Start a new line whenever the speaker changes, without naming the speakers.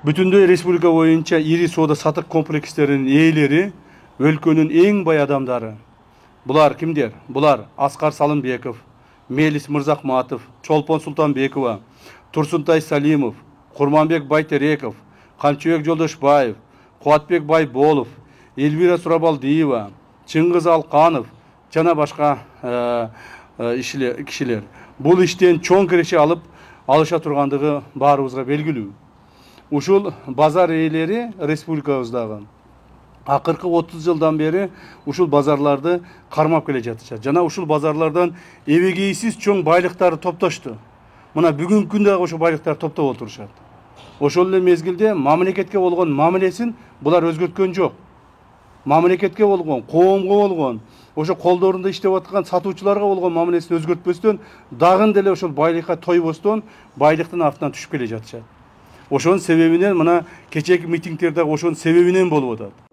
Бүтүндөй республика боюнча ири соода сатык комплекстеринин ээлери өлкөнүн эң бай адамдары. Булар кимдер? Булар Аскар Салымбеков, Мелис Мырзахматов, Чолпон Султанбекова, Турсунтай Салимов, Курманбек Байтереков, Камчыбек Жолдошбаев, Кубатбек Байболов, Эльвира Сурабалдиева, Чыңгыз Алканов жана башка кишилер. Бул иштен чоң киреше алып алыша тургандыгы баарыбызга белгилүү. Ушул базар ээлери республикабыздагы акыркы 30 жылдан бери ушул базарларды кармап келе жатышат. Жана ушул базарлардан эбегейсиз чоң байлыктарды топтошту. Мына бүгүнкү күндө ошол байлыктарды топтоп отурушат. Ошол эле мезгилде мамлекетке болгон мамилесин булар өзгөрткөн жок. Мамлекетке болгон, коомго болгон, ошо колдорунда иштеп аткан сатуучуларга болгон мамилесин өзгөртпөстөн, дагы деле ошол байлыкка тойбостон байлыктын артынан түшүп келе жатышат. Ошонун себебинен мына кечээки митингдерде ошонун себебинен болуп атат.